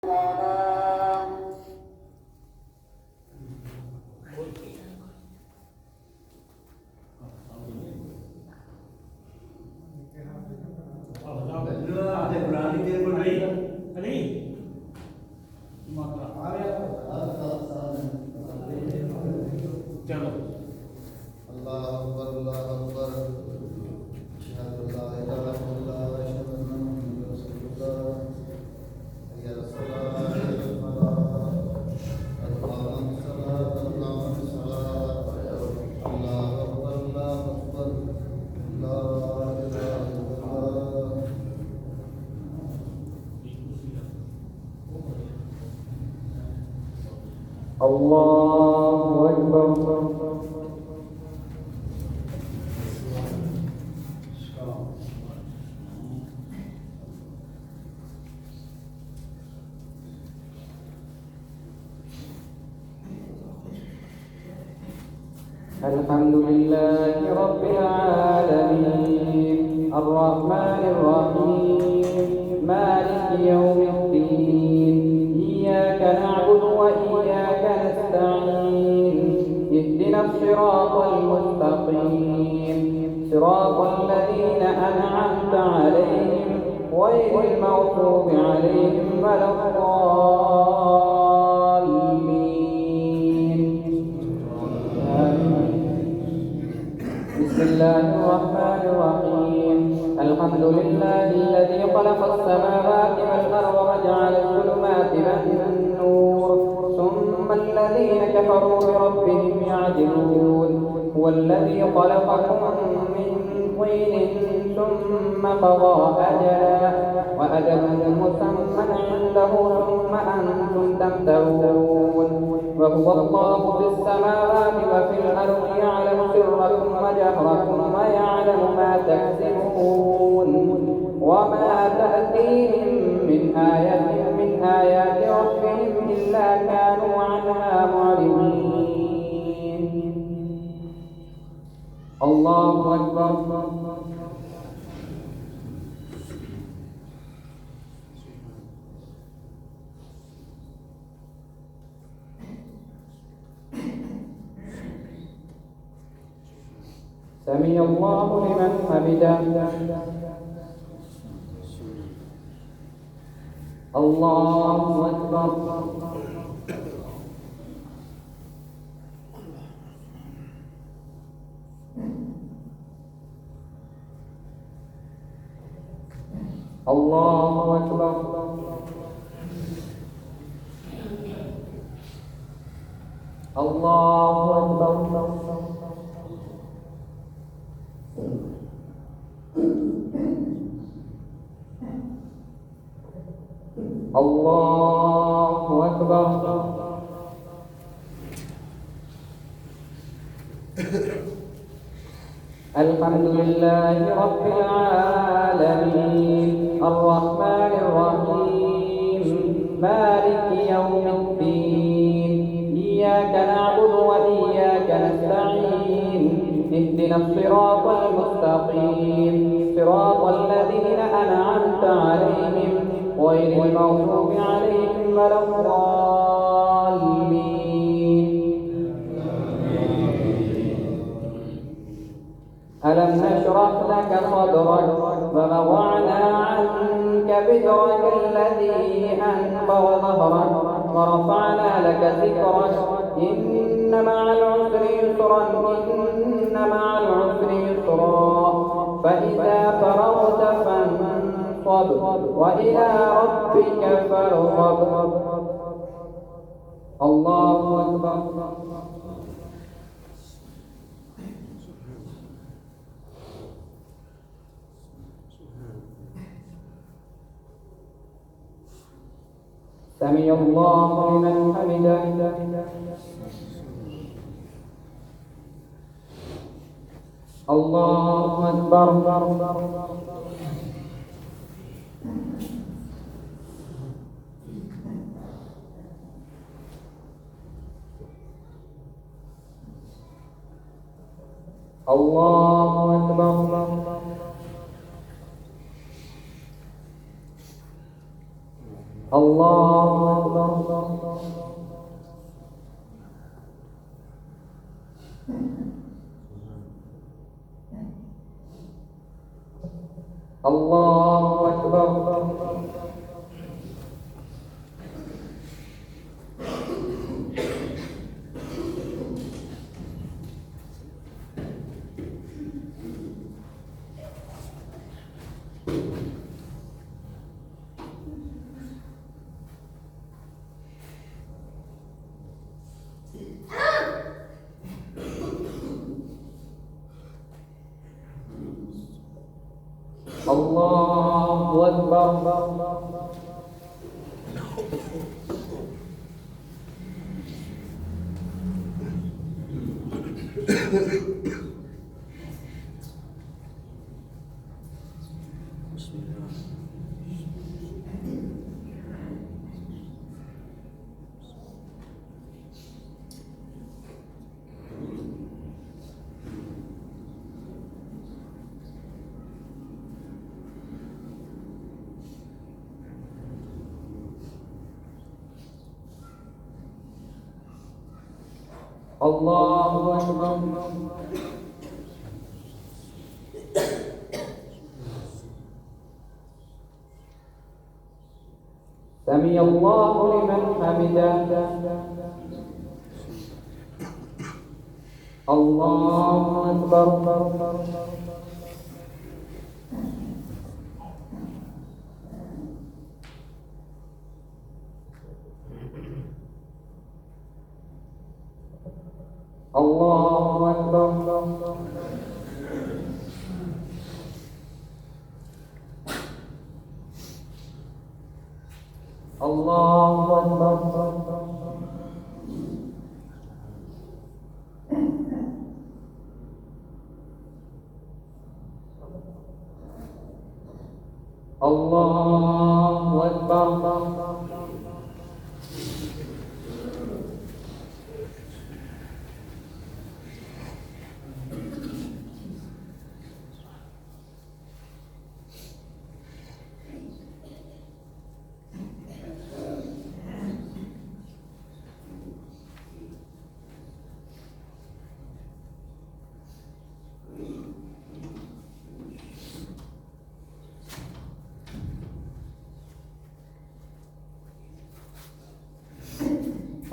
الله أكبر. الحمد لله رب العالمين الرحمن الرحيم مالك يوم الدين إياك نعبد وإياك نستعين اهدنا الصراط المستقيم صراط الذين أنعمت عليهم غير المغضوب عليهم ولا الضالين. بسم الله الرحمن الرحيم الحمد لله الذي خلق السماوات والأرض وجعل الظلمات والنور ثم الذين كفروا بربهم يعدلون هو الذي خلقكم من طين ثم قضى أجلا وأجل مسمى عنده ثم أنتم تمترون وهو الله في السماوات وفي الأرض يعلم سركم وجهركم ويعلم ما تكسبون وما تأتيهم من آية من آيات ربهم إلا كانوا عنها معرضين. الله أكبر. سمع الله لمن حمده. الله أكبر. الله أكبر. الله أكبر. الله أكبر. الحمد لله رب العالمين الرحمن الرحيم مالك يوم الدين إياك نعبد وإياك نستعين اهدنا الصراط المستقيم صراط الذين أنعمت عليهم غير المغضوب عليهم ولا الضالين. ألم نشرح لك صدرك ووضعنا عنك وزرك الذي أنقض ظهرك ورفعنا لك ذكرك إن مع العسر يسرا إن مع العسر يسرا فإذا فرغت فانصب وإلى ربك فارغب. الله أكبر. سمع الله لمن حمده. الله أكبر. الله أكبر. الله أكبر. الله أكبر. الله أكبر. الله أكبر. سمع الله لمن حمده. الله أكبر. الله أكبر. الله أكبر. الله أكبر.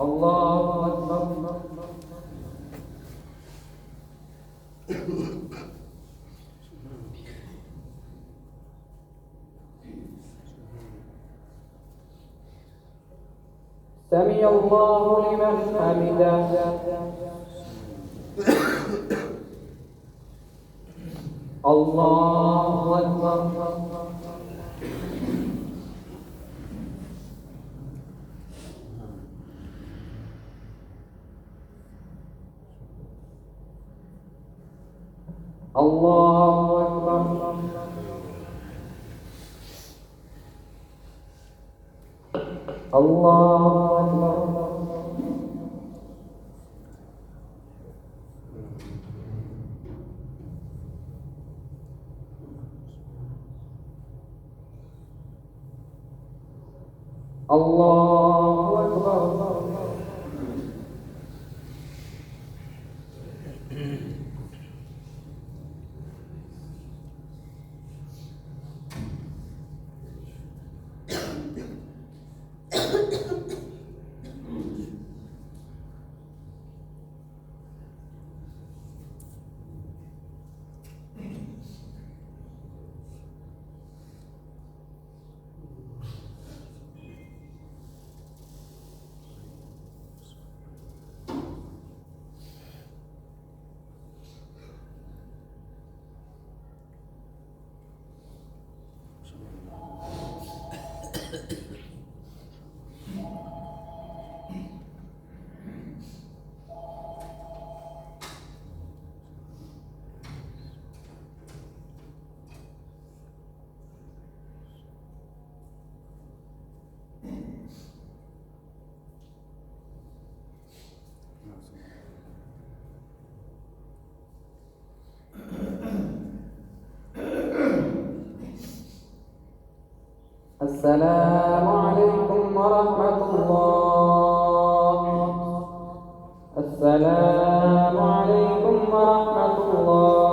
الله أكبر. سمع الله لمن حمده. الله أكبر. الله أكبر. الله أكبر. الله أكبر. السلام عليكم ورحمة الله. السلام عليكم ورحمة الله.